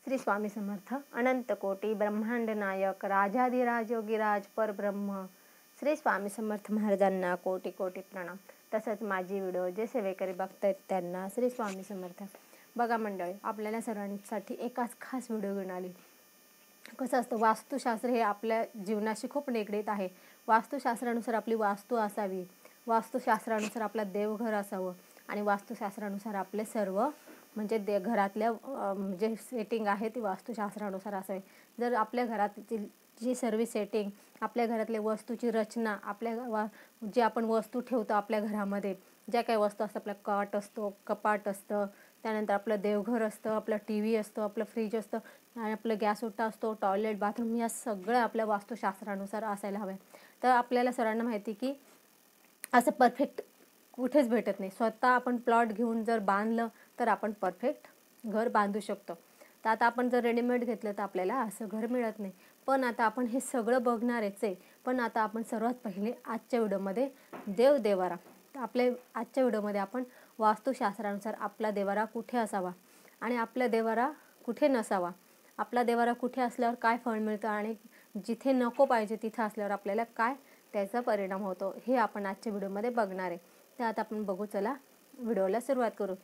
श्री स्वामी समर्थ. अनंत कोटी ब्रह्मांड नायक राजाधिराज योगीराज परब्रह्म श्री स्वामी समर्थ महाराजांना कोटी कोटी प्रणाम. तसंच माझी व्हिडिओ जे सेवेकरी बघतायत त्यांना श्री स्वामी समर्थ. बघा मंडळी, आपल्याला सर्वांसाठी एकाच खास व्हिडिओ घेऊन आली. कसं असतं, वास्तुशास्त्र हे आपल्या जीवनाशी खूप निगडीत आहे. वास्तुशास्त्रानुसार आपली वास्तू असावी, वास्तुशास्त्रानुसार आपलं देवघर असावं आणि वास्तुशास्त्रानुसार आपले सर्व म्हणजे घरातल्या जे सेटिंग आहे ती वास्तुशास्त्रानुसार असावी. जर आपल्या घरातील जी सर्व सेटिंग, आपल्या घरातल्या वस्तूची रचना, जे आपण वस्तू ठेवतो आपल्या घरामध्ये, ज्या काही वस्तू असतात, आपला कॉट असतो, कपाट असतं, त्यानंतर आपलं देवघर असतं, आपलं TV असतं, आपलं फ्रीज असतं आणि आपलं गॅस ओटा असतो, टॉयलेट, बाथरूम, या सगळं आपल्या वास्तुशास्त्रानुसार असायला हवं. तर आपल्याला सर्वांना माहिती की असं परफेक्ट कुठेच भेटत नाही. स्वतः आपण प्लॉट घेऊन जर बांधलं तर आपण परफेक्ट घर बांधू शकतो. तर आता आपण जर रेडीमेड घेतलं तर आपल्याला असं घर मिळत नाही. पण आता आपण हे सगळं बघणारच आहे. पण आता आपण सर्वात पहिले आजच्या व्हिडिओमध्ये देवदेवारा, आपल्या आजच्या व्हिडिओमध्ये आपण वास्तुशास्त्रानुसार आपला देवारा कुठे असावा आणि आपला देवारा कुठे नसावा, आपला देवारा कुठे असल्यावर काय फळ मिळतं आणि जिथे नको पाहिजे तिथं असल्यावर आपल्याला काय त्याचा परिणाम होतो, हे आपण आजच्या व्हिडिओमध्ये बघणार आहे. तर आता आपण बघू, चला व्हिडिओला सुरुवात करू.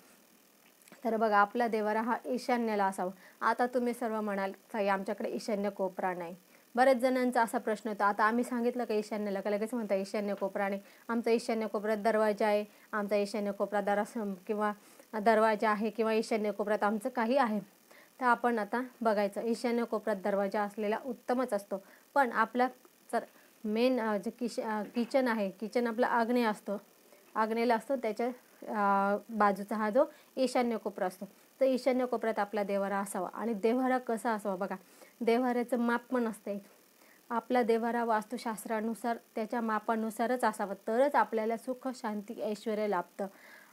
तर बघा, आपला देवारा हा ईशान्येला असावा. आता तुम्ही सर्व म्हणाल ताई आमच्याकडे ईशान्य कोपरा नाही. बरेच जणांचा असा प्रश्न होता. आता आम्ही सांगितलं का ईशान्येला, का लगेच म्हणता ईशान्य कोपरा नाही. आमचा ईशान्य कोपऱ्यात दरवाजा आहे, आमचा ईशान्य कोपरा किंवा दरवाजा आहे किंवा ईशान्य कोपऱ्यात आमचं काही आहे. तर आपण आता बघायचं, ईशान्य कोपऱ्यात दरवाजा असलेला उत्तमच असतो. पण आपला जर मेन जे किचन आहे, किचन आपला आग्नेय असतो, आग्नेयला असतो, त्याच्या बाजूचा हा जो ईशान्य कोपरा असतो. तर ईशान्य कोपऱ्यात आपला देवारा असावा. आणि देवारा कसा असावा बघा, देवाऱ्याचं माप पण असते. आपला देवारा वास्तुशास्त्रानुसार त्याच्या मापानुसारच असावा, तरच आपल्याला सुख शांती ऐश्वर्य लाभतं.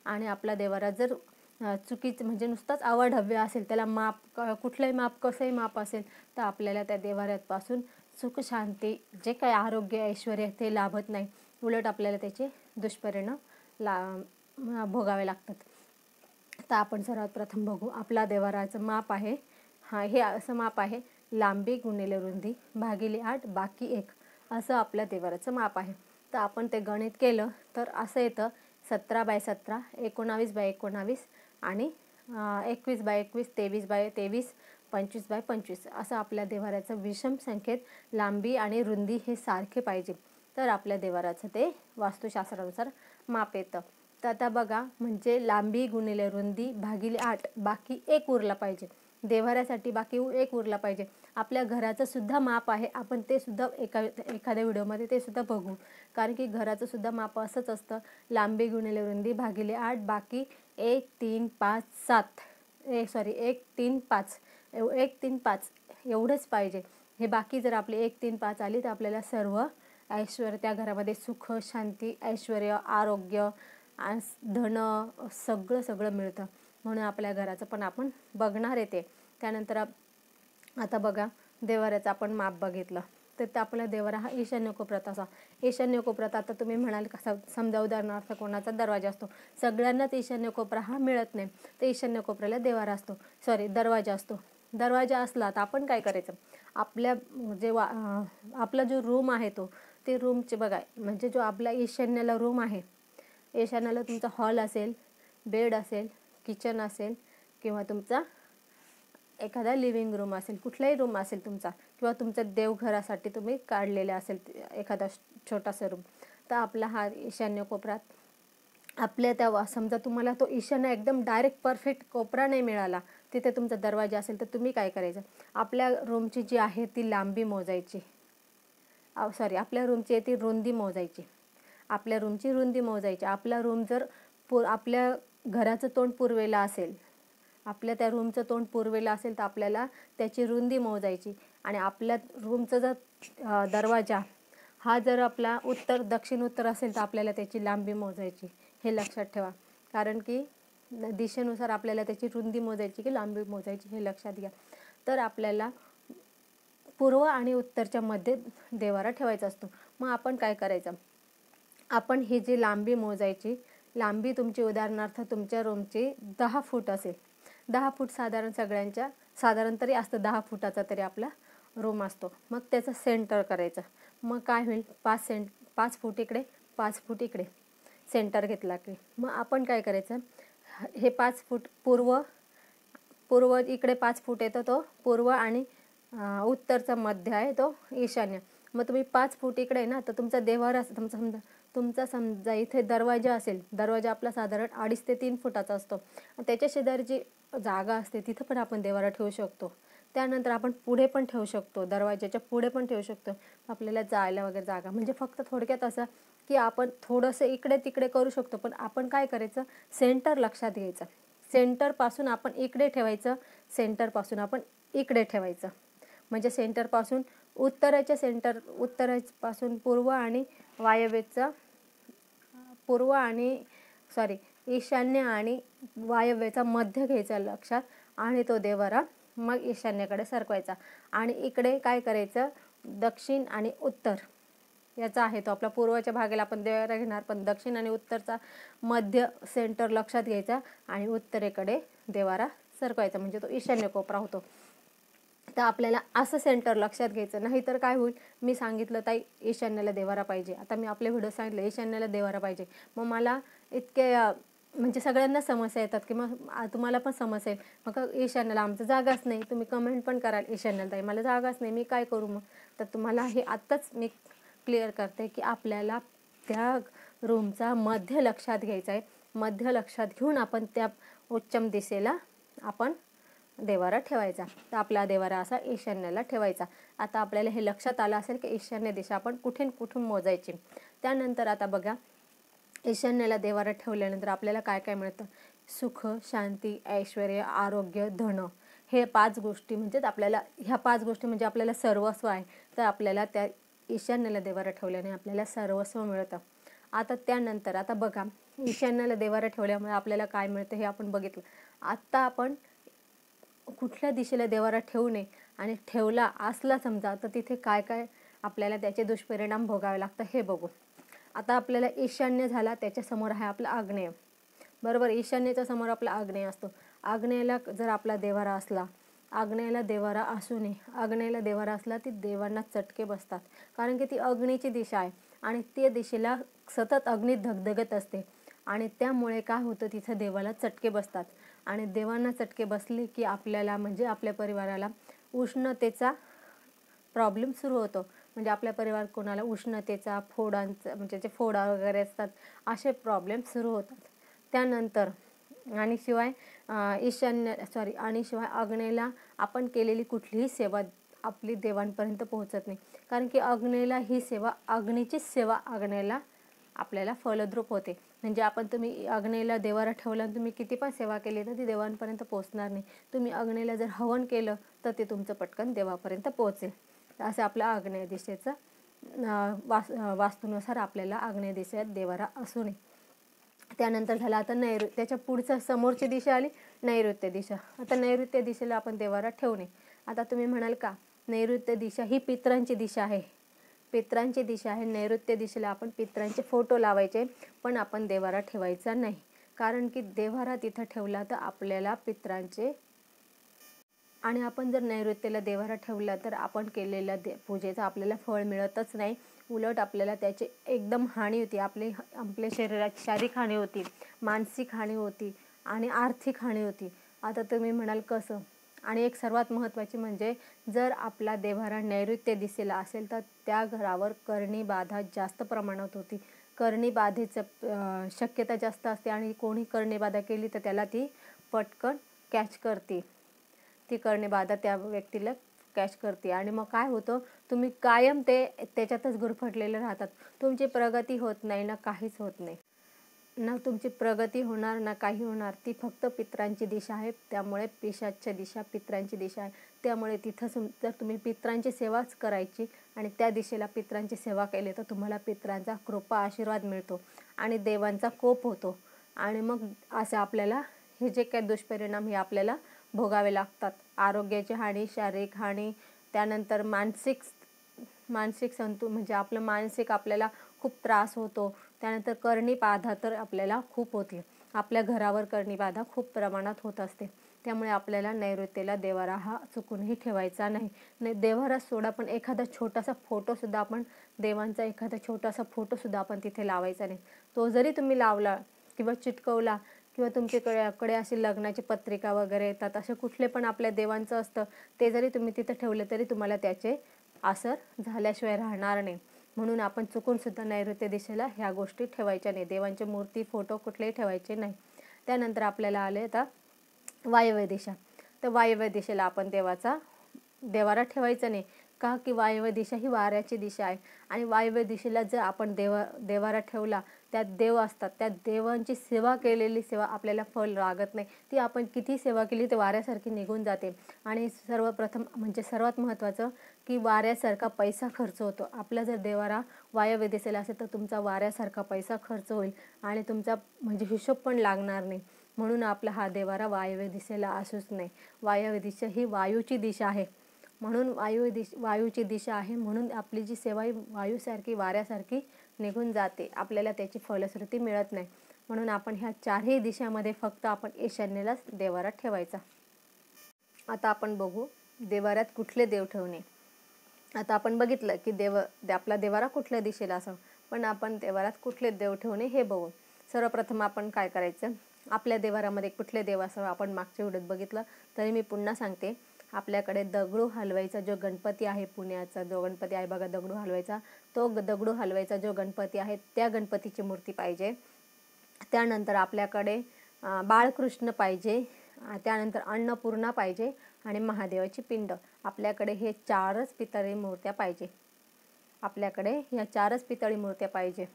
आणि आपला देवारा जर चुकीचं म्हणजे नुसताच अवाढव्य असेल, त्याला माप कुठलंही माप कसंही माप असेल, तर आपल्याला त्या देवाऱ्यापासून सुख शांती जे काही आरोग्य ऐश्वर्य ते लाभत नाही. उलट आपल्याला त्याचे दुष्परिणाम भोगावे लागतात. तर आपण सर्वात प्रथम बघू, आपला देवाराचं माप आहे हे असं माप आहे, लांबी गुणिले रुंदी भागिले 8 बाकी 1 असं आपल्या देवाराचं माप आहे. तर आपण ते गणित केलं तर असं येतं 17x17, 19x19 आणि 21x21, 23x23, 25x25 असं आपल्या देवाऱ्याचं विषम संख्येत लांबी आणि रुंदी हे सारखे पाहिजे, तर आपल्या देवाराचं ते वास्तुशास्त्रानुसार माप येतं. तर आता बघा, म्हणजे लांबी गुणिले रुंदी भागिले 8 बाकी 1 उरला पाहिजे. देवाऱ्यासाठी बाकी 1 उरला पाहिजे. आपल्या घराचं सुद्धा माप आहे, आपण ते सुद्धा एखाद्या व्हिडिओमध्ये ते सुद्धा बघू. कारण की घराचं सुद्धा माप असंच असतं, लांबी गुणिले रुंदी भागिले 8 बाकी 1 3 5 7 1 3 5 1 3 5 एवढंच पाहिजे. हे बाकी जर आपले 1 3 5 आली तर आपल्याला सर्व ऐश्वर्य, त्या घरामध्ये सुख शांती ऐश्वर्य आरोग्य धन सगळं मिळतं. म्हणून आपल्या घराचं पण आपण बघणार आहे ते. त्यानंतर आता बघा, देवाऱ्याचं आपण माप बघितलं तर आपला देवारा हा ईशान्य कोपऱ्यात असा. ईशान्य कोपऱ्यात आता तुम्ही म्हणाल का, समजा उदाहरणार्थ कोणाचा दरवाजा असतो, सगळ्यांनाच ईशान्य कोपरा हा मिळत नाही, तर ईशान्य कोपऱ्याला देवारा असतो, दरवाजा असतो. दरवाजा असला तर आपण काय करायचं, आपल्या आपला जो रूम आहे ते रूमचे बघा, म्हणजे जो आपला ईशान्येला रूम आहे, ईशान्येला तुमचा हॉल असेल, बेड असेल, किचन असेल किंवा तुमचा एखादा लिव्हिंग रूम असेल, कुठलाही रूम असेल तुमचा, किंवा तुमच्या देवघरासाठी तुम्ही काढलेला असेल एखादा छोटासा रूम, तर आपला हा ईशान्य कोपऱ्यात आपल्या त्या समजा तुम्हाला तो ईशान्य एकदम डायरेक्ट परफेक्ट कोपरा नाही मिळाला, तिथे तुमचा दरवाजा असेल, तर तुम्ही काय करायचं, आपल्या रूमची जी आहे ती लांबी मोजायची, आपल्या रूमची ती रुंदी मोजायची, आपल्या रूमची रुंदी मोजायची. आपला रूम जर आपल्या घराचं तोंड पूर्वेला असेल, आपल्या त्या रूमचं तोंड पूर्वेला असेल, तर आपल्याला त्याची रुंदी मोजायची. आणि आपल्या रूमचा जर दरवाजा हा जर आपला दक्षिण उत्तर असेल, तर आपल्याला त्याची लांबी मोजायची. हे लक्षात ठेवा, कारण की दिशेनुसार आपल्याला त्याची रुंदी मोजायची की लांबी मोजायची, हे लक्षात घ्या. तर आपल्याला पूर्व आणि उत्तरच्या मध्ये देवारा ठेवायचा असतो. मग आपण काय करायचं, आपण ही जी लांबी मोजायची, लांबी तुमची उदाहरणार्थ तुमच्या रूमची 10 फूट असेल, 10 फूट साधारण सगळ्यांच्या साधारण तरी असतं 10 फुटाचा तरी आपला रूम असतो. मग त्याचं सेंटर करायचं. मग काय होईल, 5 फूट इकडे 5 फूट इकडे सेंटर घेतला की मग आपण काय करायचं, हे 5 फूट पूर्व इकडे 5 फूट येतो तो पूर्व, आणि उत्तरचा मध्य आहे तो ईशान्य. मग तुम्ही 5 फूट इकडे आहे ना, तर तुमचा देव्हारा तुमचा समजा इथे दरवाजा असेल, दरवाजा आपला साधारण 2.5 ते 3 फुटाचा असतो. त्याच्या शेजारी जी जागा असते तिथं पण आपण देव्हारा ठेवू शकतो. त्यानंतर आपण पुढे पण ठेवू शकतो, दरवाजाच्या पुढे पण ठेवू शकतो, आपल्याला जायला वगैरे जागा. म्हणजे फक्त थोडक्यात असं की आपण थोडंसं इकडे तिकडे करू शकतो, पण आपण काय करायचं, सेंटर लक्षात घ्यायचं. सेंटरपासून आपण इकडे ठेवायचं, सेंटरपासून आपण इकडे ठेवायचं. म्हणजे सेंटरपासून उत्तरापासून पूर्व आणि ईशान्य आणि वायव्यचा मध्य घ्यायचा लक्षात, आणि तो देव्हारा मग ईशान्येकडे सरकवायचा. आणि इकडे काय करायचं, दक्षिण आणि उत्तर याचा आहे तो आपला पूर्वच्या भागाला आपण देव्हारा घेणार, पण दक्षिण आणि उत्तरचा मध्य सेंटर लक्षात घ्यायचा आणि उत्तरेकडे देव्हारा सरकवायचा, म्हणजे तो ईशान्य कोपरा होतो. तर आपल्याला असं सेंटर लक्षात घ्यायचं. नाही तर काय होईल, मी सांगितलं ताई ईशान्याला देव्हारा पाहिजे, आता मी आपले व्हिडिओ सांगितले ईशान्याला देव्हारा पाहिजे, मग मला इतके म्हणजे सगळ्यांना समस्या येतात की मग तुम्हाला पण समस्या येईल, मग ईशान्याला आमचं जागाच नाही. तुम्ही कमेंट पण कराल ईशान्याला ताई मला जागाच नाही, मी काय करू. मग तर तुम्हाला हे आत्ताच मी क्लिअर करते की आपल्याला त्या रूमचा मध्य लक्षात घ्यायचा आहे. मध्य लक्षात घेऊन आपण त्या उच्चम दिशेला आपण देव्हारा ठेवायचा. तर आपला देव्हारा असा ईशान्येला ठेवायचा. आता आपल्याला हे लक्षात आलं असेल की ईशान्य दिशा आपण कुठून मोजायची. त्यानंतर आता बघा, ईशान्येला देव्हारा ठेवल्यानंतर आपल्याला काय काय मिळतं, सुख, शांती, ऐश्वर्य, आरोग्य, धन. हे 5 गोष्टी म्हणजेच आपल्याला ह्या 5 गोष्टी म्हणजे आपल्याला सर्वस्व आहे. तर आपल्याला त्या ईशान्येला देव्हारा ठेवल्याने आपल्याला सर्वस्व मिळतं. आता त्यानंतर आता बघा, ईशान्येला देव्हारा ठेवल्यामुळे आपल्याला काय मिळतं हे आपण बघितलं. आता आपण कुठल्या दिशेला देव्हारा ठेवू नये, आणि ठेवला असला समजा तर तिथे काय काय आपल्याला त्याचे दुष्परिणाम भोगावे लागतात हे बघू. आता आपल्याला ईशान्य झाला, त्याच्यासमोर आहे आपला आग्नेय, बरोबर. ईशान्येच्या समोर आपला आग्नेय असतो. आग्नेयाला जर आपला देव्हारा असला, आग्नेयाला देव्हारा असू नये, आग्नेयाला देव्हारा असला ती देवांना चटके बसतात, कारण की ती अग्नीची दिशा आहे आणि त्या दिशेला सतत अग्नी धगधगत असते, आणि त्यामुळे काय होतं, तिथं देवाला चटके बसतात. आणि देवांना चटके बसले की आपल्याला म्हणजे आपल्या परिवाराला उष्णतेचा प्रॉब्लेम सुरू होतो. म्हणजे आपल्या परिवारात कोणाला उष्णतेचा, फोडांचा म्हणजे जे फोडा वगैरे असतात असे प्रॉब्लेम सुरू होतात. त्यानंतर आणि शिवाय आग्नेयला आपण केलेली कुठलीही सेवा आपली देवांपर्यंत पोहोचत नाही, कारण की आग्नेयला ही सेवा, अग्नीचीच सेवा आग्नेयला आपल्याला फलद्रूप होते. म्हणजे तुम्ही आग्नेयला देव्हारा ठेवला आणि तुम्ही किती पण सेवा केली तर ती देवांपर्यंत पोहोचणार नाही. तुम्ही आग्नेयला जर हवन केलं तर ते तुमचं पटकन देवापर्यंत पोहोचेल. असं आपलं आग्नेय दिशेचं वास्तूनुसार आपल्याला आग्नेय दिशेत देव्हारा असू नये. त्यानंतर झालं आता त्याच्या पुढचं समोरची दिशा आली नैऋत्य दिशा. आता नैऋत्य दिशेला आपण देव्हारा ठेवू नये. आता तुम्ही म्हणाल का, नैऋत्य दिशा ही पितरांची दिशा आहे, पितरांची दिशा आहे. नैऋत्य दिशेला आपण पितरांचे फोटो लावायचे, पण आपण देव्हारा ठेवायचा नाही, कारण की देव्हारा तिथं ठेवला तर आपल्याला पितरांचे, आणि आपण जर नैऋत्येला देव्हारा ठेवला तर आपण केलेल्या पूजेचा आपल्याला फळ मिळतच नाही, उलट आपल्याला त्याची एकदम हानी होती. आपल्या शरीराची शारीरिक हानी होती, मानसिक हानी होती आणि आर्थिक हानी होती. आता तुम्ही म्हणाल कसं. आणि एक सर्वात महत्त्वाची म्हणजे जर आपला देव्हारा नैऋत्य दिशेला असेल तर त्या घरावर करणी बाधा जास्त प्रमाणात होती. करणी बाधेचं शक्यता जास्त असते, आणि कोणी करणी बाधा केली तर त्याला ती पटकन कॅच करते. ती करणी बाधा त्या व्यक्तीला कॅच करते, आणि मग काय होतं, तुम्ही कायम त्याच्यातच गुरफटलेले राहतात. तुमची प्रगती होत नाही ना, काहीच होत नाही ना, तुमची प्रगती होणार ना काही होणार. ती फक्त पितरांची दिशा आहे, त्यामुळे पिशाच्य दिशा पितरांची दिशा आहे. त्यामुळे तिथं जर तुम्ही पितरांची सेवाच करायची आणि त्या दिशेला पितरांची सेवा केली तर तुम्हाला पितरांचा कृपा आशीर्वाद मिळतो आणि देवांचा कोप होतो. आणि मग असं आपल्याला हे जे काही दुष्परिणाम हे आपल्याला भोगावे लागतात. आरोग्याची हानी, शारीरिक हानी, त्यानंतर मानसिक म्हणजे आपलं मानसिक आपल्याला खूप त्रास होतो. त्यानंतर करणी बाधा तर आपल्याला खूप होते, आपल्या घरावर करणी बाधा खूप प्रमाणात होत असते. त्यामुळे आपल्याला नैऋत्येला देवारा हा चुकूनही ठेवायचा नाही. देवारा सोडा, पण एखादा छोटासा फोटोसुद्धा आपण देवांचा एखादा छोटासा फोटोसुद्धा आपण तिथे लावायचा नाही. तो जरी तुम्ही लावला किंवा चिटकवला किंवा तुमच्याकडे अशी लग्नाची पत्रिका वगैरे येतात, असे कुठले पण आपल्या देवांचं असतं, ते जरी तुम्ही तिथे ठेवले तरी तुम्हाला त्याचे असर झाल्याशिवाय राहणार नाही. म्हणून आपण चुकूनसुद्धा नैऋत्य दिशेला ह्या गोष्टी ठेवायच्या नाही. देवांची मूर्ती, फोटो कुठलेही ठेवायचे नाही. त्यानंतर आपल्याला आले आता वायव्य दिशा. तर वायव्य दिशेला आपण देवारा ठेवायचा नाही. का की वायव्य दिशा ही वाऱ्याची दिशा आहे आणि वायव्य दिशेला जर आपण देवारा ठेवला, त्यात देव असतात, त्या देवांची सेवा केलेली सेवा आपल्याला फळ लागत नाही. ती आपण किती सेवा केली ते वाऱ्यासारखी निघून जाते. आणि सर्वप्रथम म्हणजे सर्वात महत्त्वाचं की वाऱ्यासारखा पैसा खर्च होतो. आपला जर देवारा वायव्य दिशेला असेल तर तुमचा वाऱ्यासारखा पैसा खर्च होईल आणि तुमचा म्हणजे हिशोब पण लागणार नाही. म्हणून आपला हा देवारा वायव्य दिशेला असूच नाही. वायव्य दिशा ही वायूची दिशा आहे, म्हणून वायूची दिशा आहे, म्हणून आपली जी सेवा ही वायूसारखी वाऱ्यासारखी निघून जाते. आपल्याला त्याची फलश्रुती मिळत नाही. म्हणून आपण ह्या चारही दिशामध्ये फक्त आपण ईशान्येलाच देवारा ठेवायचा. आता आपण बघू देवाऱ्यात कुठले देव ठेवणे. आता आपण बघितलं की आपला देवारा कुठल्या दिशेला असावा, पण आपण देवाऱ्यात कुठले देव ठेवणे हे बघू. सर्वप्रथम आपण काय करायचं, आपल्या देवारामध्ये कुठले देव असावे आपण मागच्या व्हिडिओत बघितलं, तरी मी पुन्हा सांगते. आपल्याकडे दगडू हलवायचा जो गणपती आहे, पुण्याचा जो गणपती आहे बघा दगडू हलवायचा, तो दगडू हलवायचा जो गणपती आहे त्या गणपतीची मूर्ती पाहिजे. त्यानंतर आपल्याकडे बाळकृष्ण पाहिजे, त्यानंतर अन्नपूर्णा पाहिजे आणि महादेवाची पिंड. आपल्याकडे हे 4च पितळी मूर्त्या पाहिजे. आपल्याकडे ह्या 4च पितळी मूर्त्या पाहिजे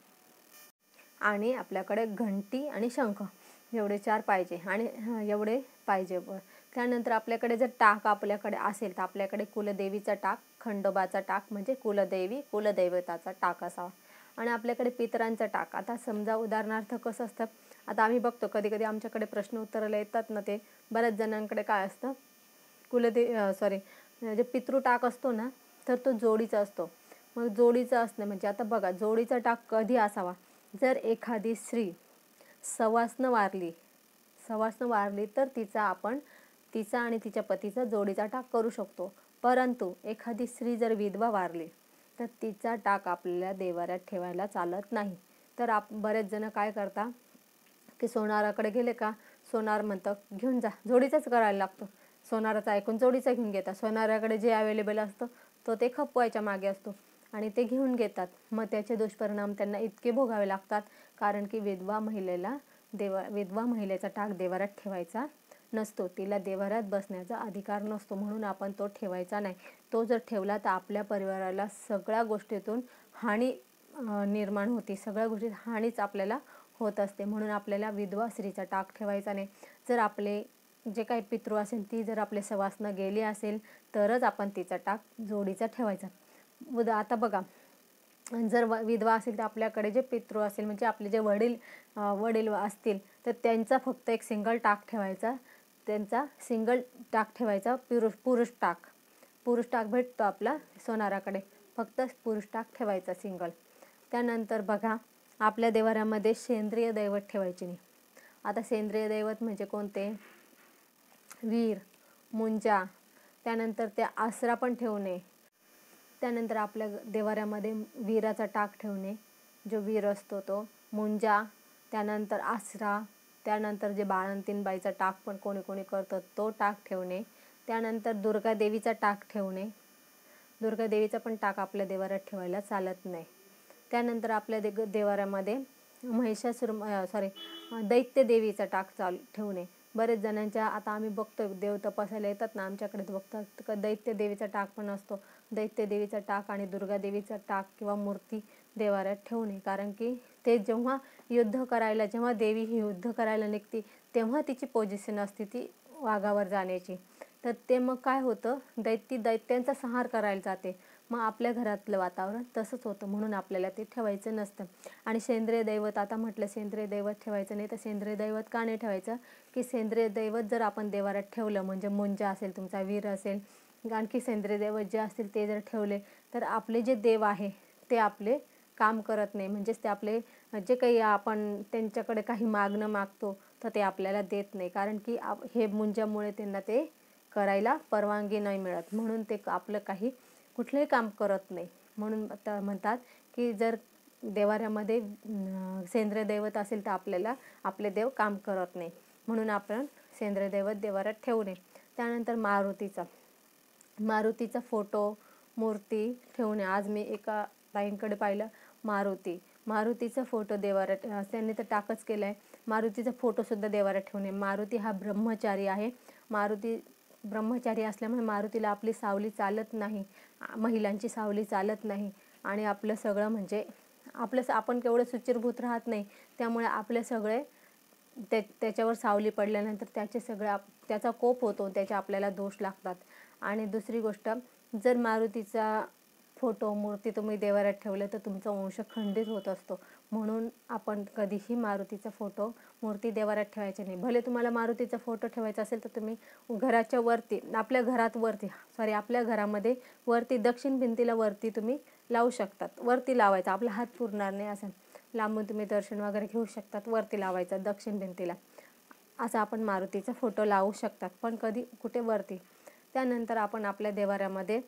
आणि आपल्याकडे घंटी आणि शंख एवढे 4 पाहिजे आणि एवढे पाहिजे. त्यानंतर आपल्याकडे जर टाक आपल्याकडे असेल तर आपल्याकडे कुलदेवीचा टाक, खंडोबाचा टाक म्हणजे कुलदैवताचा टाक असावा आणि आपल्याकडे पितरांचा टाक. आता समजा उदाहरणार्थ कसं असतं, आता आम्ही बघतो कधी कधी आमच्याकडे प्रश्न उत्तराला येतात ना, ते बऱ्याच जणांकडे काय असतं, जे पितृ टाक असतो ना, तर तो जोडीचा असतो. मग जोडीचा असणं म्हणजे आता बघा जोडीचा टाक कधी असावा, जर एखादी स्त्री सवाष्ण वारली तर तिचा आणि तिच्या पतीचा जोडीचा टाक करू शकतो. परंतु एखादी स्त्री जर विधवा वारली तर तिचा टाक आपल्याला देवाऱ्यात ठेवायला चालत नाही. तर बरेच जण काय करतात की सोनाराकडे गेले का सोनार म्हणतं घेऊन जा, जोडीचाच करायला लागतो. सोनाराचं ऐकून जोडीचा घेऊन घेतात. सोनाराकडे जे अवेलेबल असतं तो ते खपवायच्या मागे असतो आणि ते घेऊन घेतात. मग त्याचे दुष्परिणाम त्यांना इतके भोगावे लागतात, कारण की विधवा महिलेचा टाक देवाऱ्यात ठेवायचा नसतो. तिला देवाऱ्यात बसण्याचा अधिकार नसतो, म्हणून आपण तो ठेवायचा नाही. तो जर ठेवला तर आपल्या परिवाराला सगळ्या गोष्टीतून हानी निर्माण होते, सगळ्या गोष्टीत हानीच आपल्याला होत असते. म्हणून आपल्याला विधवा स्त्रीचा टाक ठेवायचा नाही. जर आपले जे काही पितृ असेल ती जर आपले सवासनं गेली असेल तरच आपण तिचा टाक जोडीचा ठेवायचा. आता बघा जर विधवा असेल तर आपल्याकडे जे पितृ असेल म्हणजे आपले जे वडील असतील तर त्यांचा फक्त एक सिंगल टाक ठेवायचा. पुरुष टाक भेटतो आपला सोनाराकडे, फक्त पुरुष टाक ठेवायचा सिंगल. त्यानंतर बघा आपल्या देवाऱ्यामध्ये सेंद्रिय दैवत ठेवायचे नाही. आता सेंद्रिय दैवत म्हणजे कोणते, वीर, मुंजा, त्यानंतर त्या आसरा पण ठेवणे. त्यानंतर आपल्या देवाऱ्यामध्ये वीराचा टाक ठेवणे, जो वीर असतो तो, मुंजा, त्यानंतर आसरा, त्यानंतर जे बाळंतीणबाईचा टाक पण कोणी करतं तो टाक ठेवणे. त्यानंतर दुर्गादेवीचा टाक ठेवणे. दुर्गादेवीचा पण टाक आपल्या देवाऱ्यात ठेवायला चालत नाही. त्यानंतर आपल्या देवाऱ्यामध्ये दैत्य देवीचा टाक ठेवणे. बरेच जणांच्या आता आम्ही बघतो देव तपासायला येतात ना आमच्याकडे, बघतात दैत्य देवीचा टाक पण असतो. दैत्य देवीचा टाक आणि दुर्गादेवीचा टाक किंवा मूर्ती देवाऱ्यात ठेवणे, कारण की ते जेव्हा देवी ही युद्ध करायला निघते तेव्हा तिची पोझिशन असते ती वाघावर जाण्याची. तर ते मग काय होतं, दैत्यांचा संहार करायला जाते. मग आपल्या घरातलं वातावरण तसंच होतं, म्हणून आपल्याला ते ठेवायचं नसतं. आणि सेंद्रिय दैवत, आता म्हटलं सेंद्रिय दैवत ठेवायचं नाही, तर सेंद्रिय दैवत का नाही ठेवायचं की सेंद्रिय दैवत जर आपण देवाऱ्यात ठेवलं म्हणजे मुंजा असेल, तुमचा वीर असेल, आणखी सेंद्रिय दैवत जे असतील ते जर ठेवले तर आपले जे देव आहे ते आपले काम करत नाही. म्हणजेच ते आपले जे काही आपण त्यांच्याकडे काही मागतो तर ते आपल्याला देत नाही, कारण की हे मुंजामुळे त्यांना ते करायला परवानगी नाही मिळत, म्हणून ते आपलं काही कुठलंही काम करत नाही. म्हणून म्हणतात की जर देवाऱ्यामध्ये सेंद्रिय दैवत असेल तर आपल्याला आपले देव काम करत नाही, म्हणून आपण सेंद्रिय दैवत देवाऱ्यात ठेवू नये. त्यानंतर मारुतीचा फोटो मूर्ती ठेवणे. आज मी एका ताईंकडे पाहिलं मारुतीचा फोटो देवाऱ्यात, त्यांनी तर टाकच केला आहे. मारुतीचा फोटोसुद्धा देवाऱ्यात ठेवणे. मारुती हा ब्रह्मचारी आहे. मारुती ब्रह्मचारी असल्यामुळे मारुतीला आपली सावली चालत नाही, महिलांची सावली चालत नाही. आणि आपलं सगळं म्हणजे आपण केवढं शुचिर्भूत राहत नाही, त्यामुळे आपले सगळे त्याच्यावर सावली पडल्यानंतर त्याचा कोप होतो, त्याचे आपल्याला दोष लागतात. आणि दुसरी गोष्ट, जर मारुतीचा फोटो मूर्ती तुम्ही देवाऱ्यात ठेवलं तर तुमचा वंश खंडित होत असतो. म्हणून आपण कधीही मारुतीचा फोटो मूर्ती देवाऱ्यात ठेवायचे नाही. भले तुम्हाला मारुतीचा फोटो ठेवायचा असेल तर तुम्ही घराच्या वरती, आपल्या घरामध्ये वरती दक्षिण भिंतीला वरती तुम्ही लावू शकतात. वरती लावायचा, आपला हात पुरणार नाही असं लांबून तुम्ही दर्शन वगैरे घेऊ शकतात. वरती लावायचा दक्षिण भिंतीला, असा आपण मारुतीचा फोटो लावू शकतात, पण कधी कुठे वरती. त्यानंतर आपण आपल्या देवाऱ्यामध्ये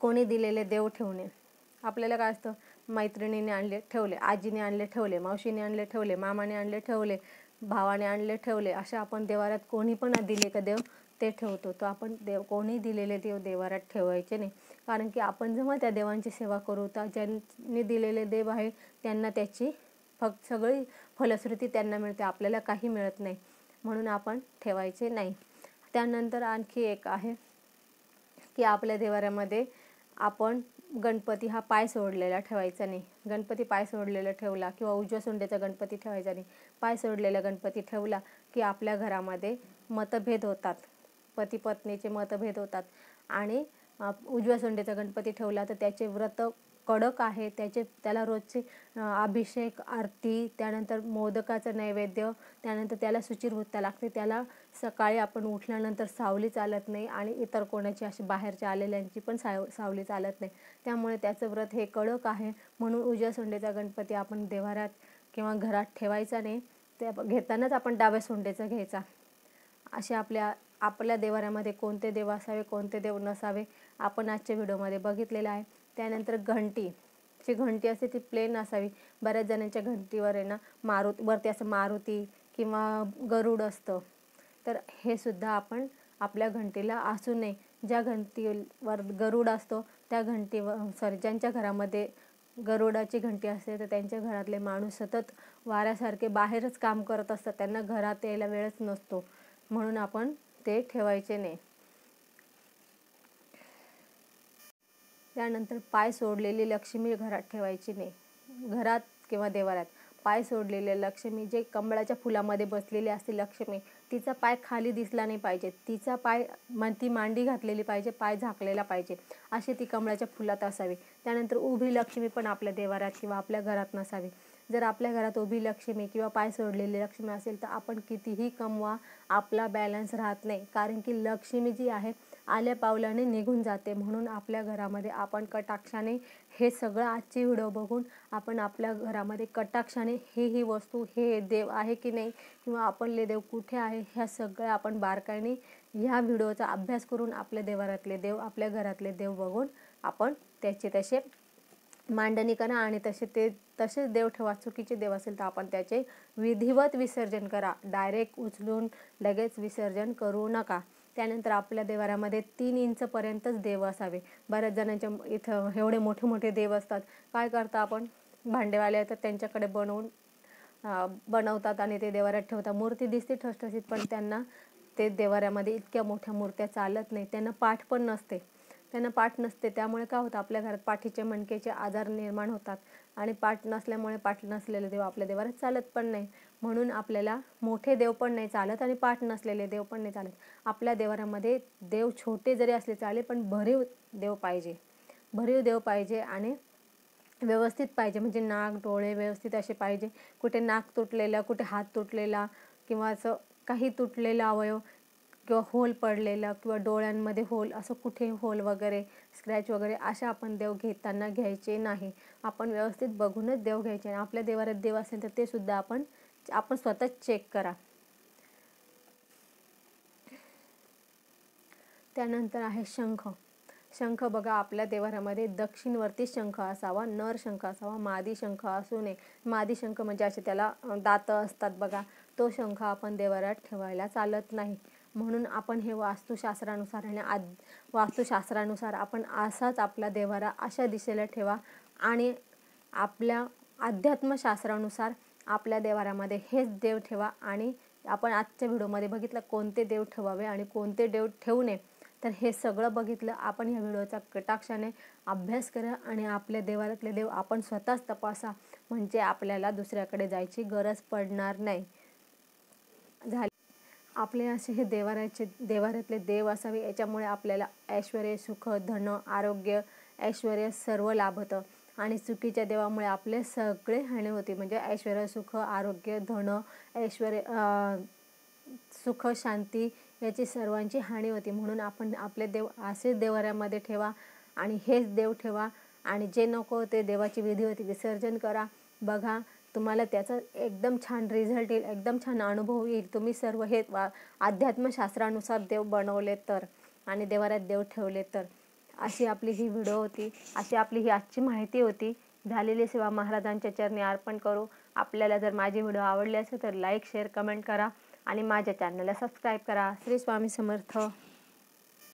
कोणी दिलेले देव ठेवणे. आपल्याला काय असतं, मैत्रिणीने आणले ठेवले, आजीने आणले ठेवले, मावशीने आणले ठेवले, मामाने आणले ठेवले, भावाने आणले ठेवले, असे आपण देवाऱ्यात कोणी पण दिले का देव ते ठेवतो. तो आपण कोणी दिलेले देव देवाऱ्यात ठेवायचे नाही, कारण की आपण जेव्हा त्या देवांची सेवा करू तर ज्यांनी दिलेले देव आहे त्यांना त्याची सगळी फलश्रुती त्यांना मिळते, आपल्याला काही मिळत नाही, म्हणून आपण ठेवायचे नाही. त्यानंतर आणखी एक आहे की आपल्या देवाऱ्यामध्ये आपण गणपती हा पाय सोडलेला ठेवायचा नाही. गणपती पाय सोडलेला ठेवला किंवा उजव्या सोंडेचा गणपती ठेवायचा नाही. पाय सोडलेला गणपती ठेवला की आपल्या घरामध्ये मतभेद होतात, पती पत्नीचे मतभेद होतात. आणि उजव्या सोंडेचा गणपती ठेवला तर त्याचे व्रत कडक आहे, त्याला रोजचे अभिषेक आरती, त्यानंतर मोदकाचं नैवेद्य, त्यानंतर त्याला शुचिर्भूतता लागते. त्याला सकाळी आपण उठल्यानंतर सावली चालत नाही आणि इतर कोणाची अशी बाहेरच्या आलेल्यांची पण सावली चालत नाही. त्यामुळे त्याचं व्रत हे कडक आहे, म्हणून उजव्या सोंडेचा गणपती आपण देवाऱ्यात किंवा घरात ठेवायचा नाही. ते घेतानाच आपण डाव्या सोंडेचा घ्यायचा. असे आपल्या देवाऱ्यामध्ये कोणते देव असावे, कोणते देव नसावे आपण आजच्या व्हिडिओमध्ये बघितलेलं आहे. त्यानंतर घंटी असते ती प्लेन असावी. बऱ्याच जणांच्या घंटीवर आहे ना वरती असं मारुती किंवा गरुड असतं, तर हे सुद्धा आपण आपल्या घंटीला असू नये. ज्या घंटीवर गरुड असतो त्या ज्यांच्या घरामध्ये गरुडाची घंटी असते तर त्यांच्या घरातले माणूस सतत वाऱ्यासारखे बाहेरच काम करत असतात, त्यांना घरात यायला वेळच नसतो, म्हणून आपण ते ठेवायचे नाही. त्यानंतर पाय सोडलेली लक्ष्मी घरात ठेवायची नाही. घरात किंवा देवाऱ्यात पाय सोडलेले लक्ष्मी, जे कमळाच्या फुलामध्ये बसलेली असते लक्ष्मी, तिचा पाय खाली दिसला नाही पाहिजे, ती मांडी घातलेली पाहिजे, पाय झाकलेला पाहिजे, अशी ती कमळाच्या फुलात असावी. त्यानंतर उभी लक्ष्मी पण आपल्या देवाऱ्यात किंवा आपल्या घरात नसावी. जर आपल्या घरात उभी लक्ष्मी किंवा पाय सोडलेली लक्ष्मी असेल तर आपण कितीही कमवा, आपला बॅलन्स राहत नाही, कारण की लक्ष्मी जी आहे आल्या पावलाने निघून जाते. म्हणून आपल्या घरामध्ये आपण कटाक्षाने, हे सगळं आजची व्हिडिओ बघून आपण आपल्या घरामध्ये कटाक्षाने ही वस्तू, हे देव आहे की नाही किंवा आपले देव कुठे आहे, ह्या सगळ्या आपण बारकाईने ह्या व्हिडिओचा अभ्यास करून आपल्या देवाऱ्यातले देव, आपल्या घरातले देव बघून आपण त्याचे तसे मांडणी करा आणि तसेच देव ठेवा. चुकीचे देव असेल तर आपण त्याचे विधिवत विसर्जन करा, डायरेक्ट उचलून लगेच विसर्जन करू नका. त्यानंतर आपल्या देवाऱ्यामध्ये 3 इंचपर्यंतच देव असावे. बऱ्याच जणांच्या इथं एवढे मोठे मोठे देव असतात. काय करता आपण, भांडेवाले येतात त्यांच्याकडे बनवतात आणि ते देवाऱ्यात ठेवतात. मूर्ती दिसते ठसठसीत, पण त्यांना ते देवाऱ्यामध्ये इतक्या मोठ्या मूर्त्या चालत नाही. त्यांना पाठ नसते. त्यामुळे काय होतं, आपल्या घरात पाठीचे मणकेचे आजार निर्माण होतात आणि पाठ नसलेले देव आपल्या देवाऱ्यात चालत पण नाही. म्हणून आपल्याला मोठे देव पण नाही चालत आणि पाठ नसलेले देव पण नाही चालत. आपल्या देवाऱ्यामध्ये देव छोटे जरी असले चालेल, पण भरीव देव पाहिजे आणि व्यवस्थित पाहिजे, म्हणजे नाक डोळे व्यवस्थित असे पाहिजे. कुठे नाक तुटलेलं, कुठे हात तुटलेला किंवा असं काही तुटलेला अवयव किंवा होल पडलेलं किंवा डोळ्यांमध्ये होल, असं कुठे होल वगैरे स्क्रॅच वगैरे अशा आपण देव घेताना घ्यायचे नाही. आपण व्यवस्थित बघूनच देव घ्यायचे. आपल्या देवाऱ्यात देव असेल तर ते सुद्धा आपण स्वतःच चेक करा. त्यानंतर आहे शंख. शंख बघा, आपल्या देवाऱ्यामध्ये दक्षिणवर्ती शंख असावा, नर शंख असावा, मादी शंख असू नये. मादी शंख म्हणजे असे त्याला दातं असतात बघा, तो शंख आपण देवाऱ्यात ठेवायला चालत नाही. म्हणून आपण हे वास्तुशास्त्रानुसार आणि वास्तुशास्त्रानुसार आपण असाच आपला देवारा अशा दिशेला ठेवा. आणि आपल्या अध्यात्मशास्त्रानुसार आपल्या देवाऱ्यामध्ये हेच देव ठेवा. आणि आपण आजच्या व्हिडिओमध्ये बघितलं कोणते देव ठेवावे आणि कोणते देव ठेवू नये. तर हे सगळं बघितलं आपण ह्या व्हिडिओचा कटाक्षाने अभ्यास करा आणि आपल्या देवाऱ्यातले देव आपण स्वतःच तपासा, म्हणजे आपल्याला दुसऱ्याकडे जायची गरज पडणार नाही. झाले आपले असे हे देवाऱ्यातले देव असावे. याच्यामुळे आपल्याला ऐश्वर्य, सुख, धन, आरोग्य, ऐश्वर्य सर्व लाभतं. आणि चुकीच्या देवामुळे आपले सगळे हानी होते, म्हणजे ऐश्वर्य, सुख, आरोग्य, धन, ऐश्वर्य, सुख, शांती याची सर्वांची हानी होती. म्हणून आपण आपले देव असेच देवाऱ्यामध्ये ठेवा आणि हेच देव ठेवा. आणि जे नको ते देवाची विधिवत विसर्जन करा. बघा, तुम्हाला त्याचा एकदम छान रिझल्ट येईल, एकदम छान अनुभव येईल. तुम्ही सर्व हे अध्यात्मशास्त्रानुसार देव बनवले तर आणि देवाऱ्यात देव ठेवले तर. अशी आपली ही व्हिडिओ होती, अशी आपली ही आजची माहिती होती. झालेली सेवा महाराजांच्या चरणी अर्पण करू. आपल्याला जर माझी व्हिडिओ आवडली असेल तर लाईक, शेअर, कमेंट करा आणि माझ्या चॅनलला सबस्क्राईब करा. श्री स्वामी समर्थ.